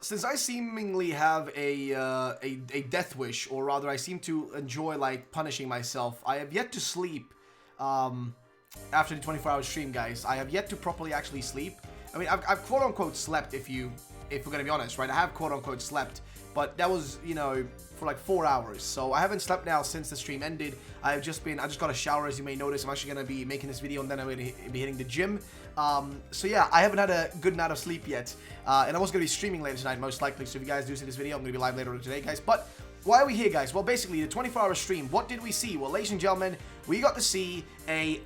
since I seemingly have a death wish, or rather I seem to enjoy like punishing myself, I have yet to sleep after the 24-hour stream, guys. I have yet to properly actually sleep. I mean, I've quote-unquote slept, if we're gonna be honest, right? I have quote-unquote slept, but that was, you know, for like 4 hours. So I haven't slept now since the stream ended. I just got a shower, as you may notice. I'm actually gonna be making this video, and then I'm gonna be hitting the gym. So yeah, I haven't had a good night of sleep yet, and I was gonna be streaming later tonight, most likely. So if you guys do see this video, I'm gonna be live later today, guys. But why are we here, guys? Well, basically, the 24-hour stream, what did we see? Well, ladies and gentlemen, we got to see a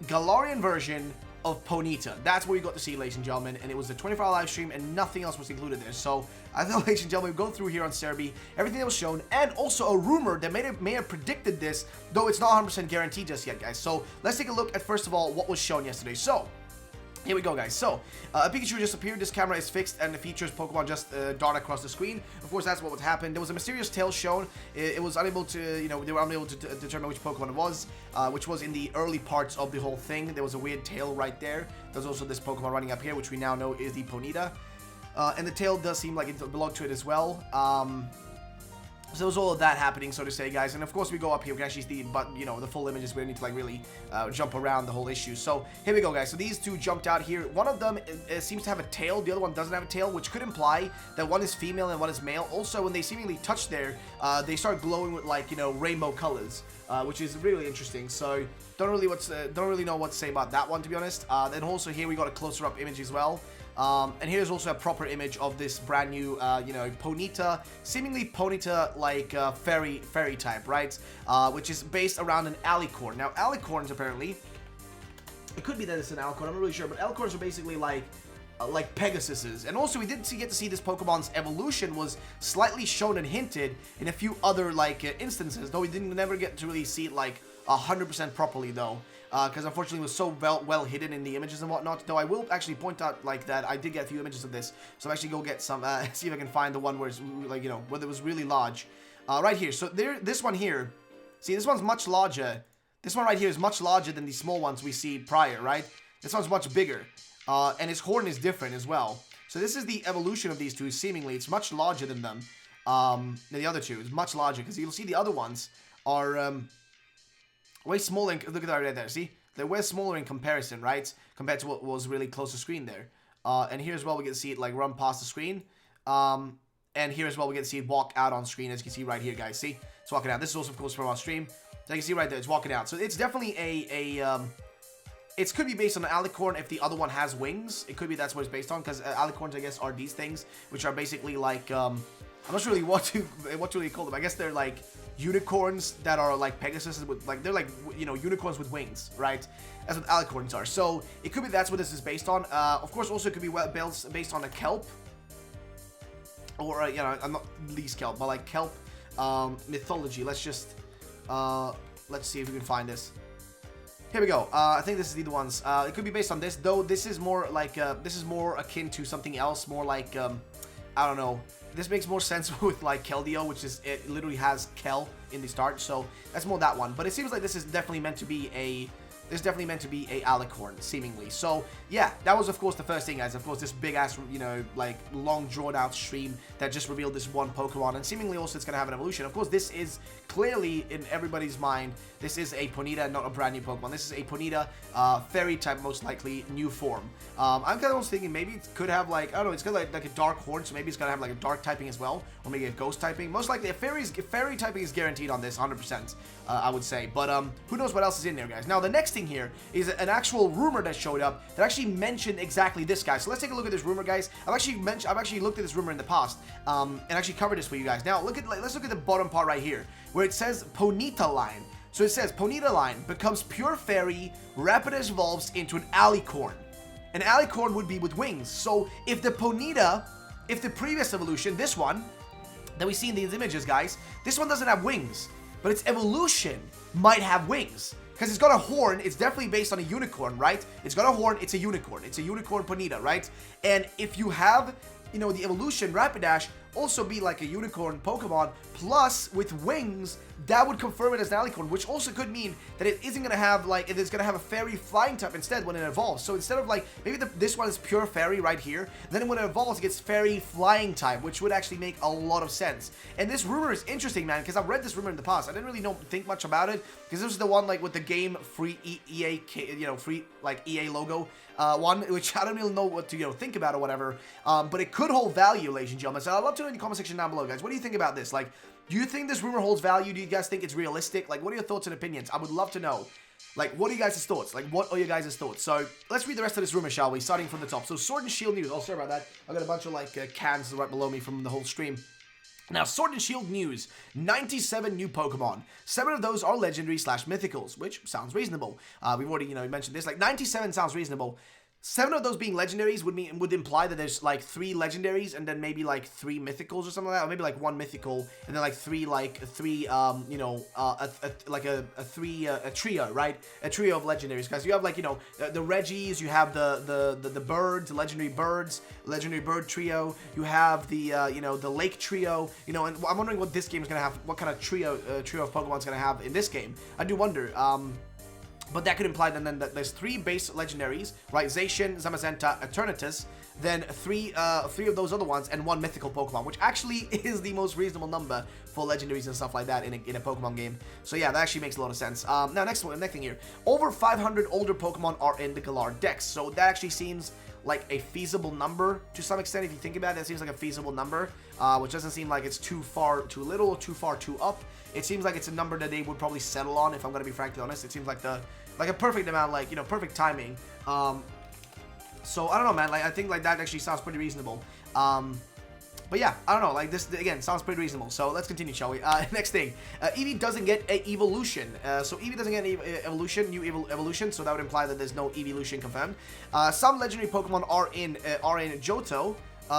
Galarian version of Ponyta. That's what we got to see, ladies and gentlemen, and it was a 24-hour live stream, and nothing else was included there. So I thought, ladies and gentlemen, we go through here on Cerebi, everything that was shown, and also a rumor that may have predicted this, though it's not 100% guaranteed just yet, guys. So let's take a look at, first of all, what was shown yesterday. So here we go, guys. So, a Pikachu just appeared, this camera is fixed, and the features Pokemon just dart across the screen. Of course, that's what would happen. There was a mysterious tail shown. It was unable to, you know, they were unable to determine which Pokemon it was, which was in the early parts of the whole thing. There was a weird tail right there. There's also this Pokemon running up here, which we now know is the Ponyta. And the tail does seem like it belonged to it as well. So there was all of that happening, so to say, guys. And of course, we go up here, we can actually see, but you know, the full images. We don't need to like really jump around the whole issue. So here we go, guys. So these two jumped out here. One of them seems to have a tail. The other one doesn't have a tail, which could imply that one is female and one is male. Also, when they seemingly touch there, they start glowing with like, you know, rainbow colors, which is really interesting. So don't really know what to say about that one, to be honest. Then also here we got a closer up image as well. And here's also a proper image of this brand new, you know, Ponyta, seemingly Ponyta like fairy type, right? Which is based around an Alicorn. Now, Alicorns apparently, it could be that it's an Alicorn, I'm not really sure, but Alicorns are basically like Pegasuses. And also we did get to see this Pokemon's evolution was slightly shown and hinted in a few other like instances, though we never get to really see it like 100% properly though. Because unfortunately it was so well hidden in the images and whatnot. Though I will actually point out like that I did get a few images of this, so I'm actually go get some, see if I can find the one where it's like, you know, where it was really large. Right here, so this one here, see, this one's much larger. This one right here is much larger than the small ones we see prior, right? This one's much bigger, and its horn is different as well. So this is the evolution of these two. Seemingly, it's much larger than them, than the other two. It's much larger because you'll see the other ones are way smaller. Look at that right there. See, they're way smaller in comparison, right? Compared to what was really close to screen there. And here as well, we get to see it like run past the screen. And here as well, we get to see it walk out on screen, as you can see right here, guys. See, it's walking out. This is also, of course, from our stream. So you can see right there, it's walking out. So it's definitely it could be based on an Alicorn if the other one has wings. It could be that's what it's based on, because Alicorns, I guess, are these things, which are basically like, I'm not sure really what to really call them. I guess they're like unicorns that are like Pegasus with like, they're like, you know, unicorns with wings, right? That's what Alicorns are. So it could be that's what this is based on. Of course, also it could be based on a kelp, or you know, I'm not least kelp, but like kelp mythology. Let's just let's see if we can find this. Here we go. I think this is the ones. It could be based on this, though. This is more like this is more akin to something else, more like I don't know. This makes more sense with like Keldeo, which is, it literally has Kel in the start, so that's more that one. But it seems like this is definitely meant to be a Alicorn, seemingly. So yeah, that was of course the first thing, guys. Of course, this big ass, you know, like long drawn out stream that just revealed this one Pokemon, and seemingly also it's gonna have an evolution. Of course, this is clearly in everybody's mind, this is a Ponyta, not a brand new Pokemon. This is a Ponyta, fairy type, most likely new form. I'm kind of almost thinking maybe it could have like, I don't know, it's got like a dark horn, so maybe it's gonna have like a dark typing as well, or maybe a ghost typing. Most likely a fairy typing is guaranteed on this, 100%. I would say, but who knows what else is in there, guys. Now the next thing here is an actual rumor that showed up that actually mentioned exactly this, guys. So let's take a look at this rumor, guys. I've actually looked at this rumor in the past, and actually covered this for you guys. Now let's look at the bottom part right here, where it says Ponyta line. So it says Ponyta line becomes pure fairy, rapidly evolves into an Alicorn. An Alicorn would be with wings. So if the Ponyta, if the previous evolution, this one that we see in these images, guys, this one doesn't have wings, but its evolution might have wings. Because it's got a horn, it's definitely based on a unicorn, right? It's got a horn, it's a unicorn. It's a unicorn Ponyta, right? And if you have you know, the evolution Rapidash also be like a unicorn Pokemon, plus with wings, that would confirm it as an Alicorn, which also could mean that it isn't going to have, like, it is going to have a fairy flying type instead when it evolves. So instead of, like, maybe this one is pure fairy right here, then when it evolves, it gets fairy flying type, which would actually make a lot of sense. And this rumor is interesting, man, because I've read this rumor in the past. I didn't really think much about it, because this is the one, like, with the game free EA, you know, free, like, EA logo one, which I don't really know what to, you know, think about or whatever. But it could hold value, ladies and gentlemen. So I'd love to know in the comment section down below, guys. What do you think about this? Like, do you think this rumor holds value? Do you guys think it's realistic? Like, what are your thoughts and opinions? I would love to know. Like, what are you guys' thoughts? Like, what are your guys' thoughts? So, let's read the rest of this rumor, shall we? Starting from the top. So, Sword and Shield news. Oh, sorry about that. I've got a bunch of, like, cans right below me from the whole stream. Now, Sword and Shield news. 97 new Pokemon. 7 of those are legendary / mythicals, which sounds reasonable. We've already, you know, mentioned this. Like, 97 sounds reasonable. 7 of those being legendaries would imply that there's like 3 legendaries and then maybe like 3 mythicals or something like that, or maybe like 1 mythical and then like 3 you know, a trio, right? A trio of legendaries, guys. You have like, you know, the Reggies, you have the birds, the legendary bird trio. You have the you know, the lake trio, you know, and I'm wondering what this game is gonna have, what kind of trio of Pokemon is gonna have in this game. I do wonder. But that could imply then that there's 3 base legendaries, right? Zacian, Zamazenta, Eternatus, then 3 of those other ones, and 1 mythical Pokemon, which actually is the most reasonable number for legendaries and stuff like that in a Pokemon game. So yeah, that actually makes a lot of sense. Now, next thing here. Over 500 older Pokemon are in the Galar Dex, so that actually seems like a feasible number to some extent. If you think about it, that seems like a feasible number, which doesn't seem like it's too far too little or too far too up. It seems like it's a number that they would probably settle on, if I'm going to be frankly honest. It seems like a perfect amount, like, you know, perfect timing. So I don't know, man. Like, I think like that actually sounds pretty reasonable. But yeah, I don't know. Like, this again sounds pretty reasonable. So let's continue, shall we? Next thing, Eevee doesn't get a evolution. So Eevee doesn't get an evolution, new evolution. So that would imply that there's no evolution confirmed. Some legendary Pokemon are in Johto.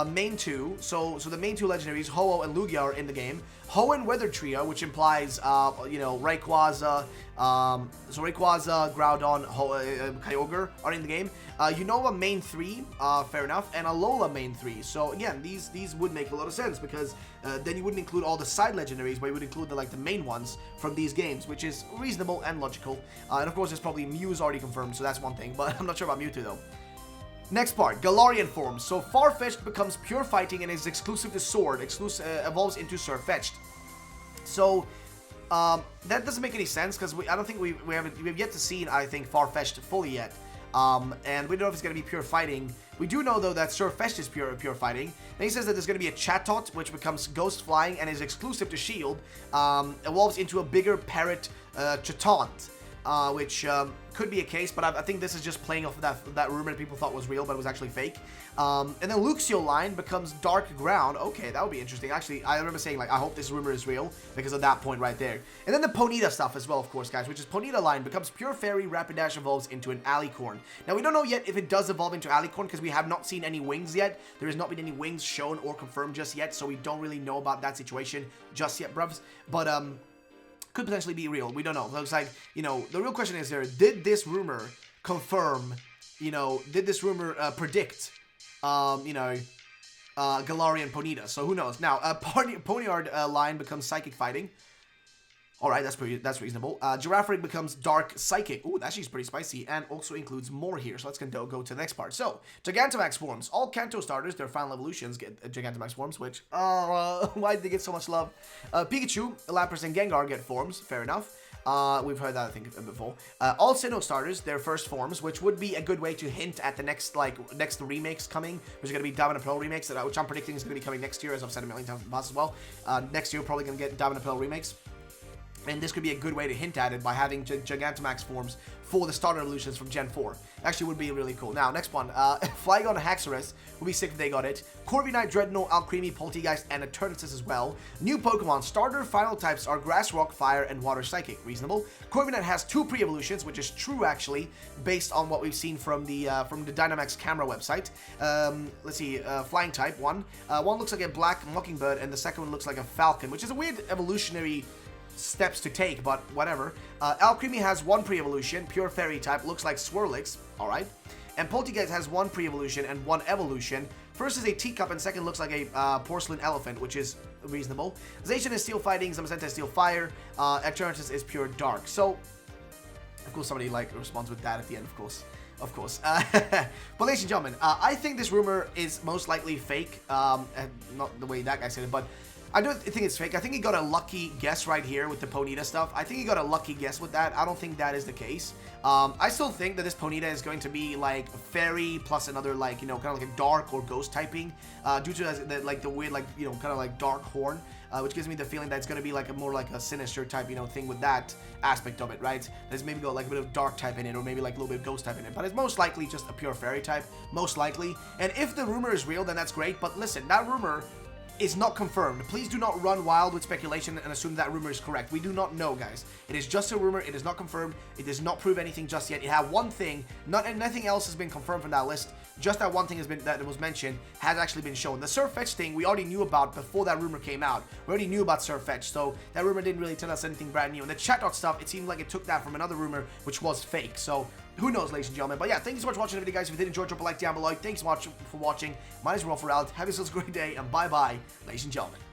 Main 2, so the main 2 legendaries, Ho-Oh and Lugia, are in the game. Ho and Weather Trio, which implies, you know, Rayquaza, Groudon, Kyogre are in the game. Unova main 3, fair enough, and Alola main 3. So again, these would make a lot of sense, because then you wouldn't include all the side legendaries, but you would include the main ones from these games, which is reasonable and logical. And of course, there's probably Mew's already confirmed, so that's one thing, but I'm not sure about Mewtwo though. Next part, Galarian forms. So Farfetch'd becomes pure fighting and is exclusive to Sword, evolves into Surfetch'd. So that doesn't make any sense, because I don't think we've yet to see, I think, Farfetch'd fully yet. And we don't know if it's going to be pure fighting. We do know though that Surfetch'd is pure fighting. Then he says that there's going to be a Chatot, which becomes ghost flying and is exclusive to Shield, evolves into a bigger parrot Chatot. Which could be a case, but I think this is just playing off of that rumor that people thought was real, but it was actually fake. And then Luxio line becomes Dark Ground. Okay, that would be interesting. Actually, I remember saying, like, I hope this rumor is real because of that point right there. And then the Ponyta stuff as well, of course, guys, which is Ponyta line becomes Pure Fairy, Rapidash evolves into an Alicorn. Now, we don't know yet if it does evolve into Alicorn, because we have not seen any wings yet. There has not been any wings shown or confirmed just yet, so we don't really know about that situation just yet, bruvs. But, could potentially be real. We don't know. Looks like, you know, the real question is there, did this rumor confirm, you know, did this rumor predict, you know, Galarian Ponyta? So who knows? Now, Ponyard line becomes Psychic Fighting. Alright, that's reasonable. Girafarig becomes Dark Psychic. Ooh, that actually is pretty spicy, and also includes more here. So let's go to the next part. So, Gigantamax forms. All Kanto starters, their final evolutions, get Gigantamax forms, which, why did they get so much love? Pikachu, Lapras, and Gengar get forms. Fair enough. We've heard that, I think, before. All Sinnoh starters, their first forms, which would be a good way to hint at the next remakes coming, which is going to be Diamond and Pearl remakes, which I'm predicting is going to be coming next year, as I've said a million times in the past as well. Next year, we're probably going to get Diamond and Pearl remakes. And this could be a good way to hint at it by having Gigantamax forms for the starter evolutions from Gen 4. Actually would be really cool. Now, next one. Flygon Haxorus would be sick if they got it. Corviknight, Dreadnought, Alcremie, Poltegeist, and Eternatus as well. New Pokemon. Starter final types are Grass, Rock, Fire, and Water Psychic. Reasonable. Corviknight has 2 pre-evolutions, which is true actually, based on what we've seen from the Dynamax camera website. Let's see. Flying type, 1. One looks like a black Mockingbird, and the second one looks like a Falcon, which is a weird evolutionary steps to take, but whatever. Alcremie has 1 pre-evolution, pure fairy type, looks like Swirlix, alright. And Poltegeist has 1 pre-evolution and 1 evolution. First is a teacup, and second looks like a porcelain elephant, which is reasonable. Zacian is steel fighting, Zamazenta is steel fire, Eternatus is pure dark. So, of course, somebody like responds with that at the end, of course. Of course. But ladies and gentlemen, I think this rumor is most likely fake. Not the way that guy said it, but I don't think it's fake. I think he got a lucky guess right here with the Ponyta stuff. I think he got a lucky guess with that. I don't think that is the case. I still think that this Ponyta is going to be like fairy plus another like, you know, kind of like a dark or ghost typing due to the weird like, you know, kind of like dark horn. Which gives me the feeling that it's going to be like a more like a sinister type, you know, thing with that aspect of it, right? There's maybe got like a bit of dark type in it, or maybe like a little bit of ghost type in it, but it's most likely just a pure fairy type, most likely. And if the rumor is real, then that's great, but listen, that rumor is not confirmed. Please do not run wild with speculation and assume that rumor is correct. We do not know, guys. It is just a rumor. It is not confirmed. It does not prove anything just yet. It had one thing. Nothing else has been confirmed from that list. Just that one thing has been that was mentioned has actually been shown. The Surf Fetch thing we already knew about before that rumor came out. We already knew about Surf Fetch, so that rumor didn't really tell us anything brand new. And the chatbot stuff, it seemed like it took that from another rumor, which was fake. So who knows, ladies and gentlemen. But yeah, thank you so much for watching the video, guys. If you did enjoy, drop a like down below. Thanks so much for watching. My name is Rolf Have yourselves a great day, and bye-bye, ladies and gentlemen.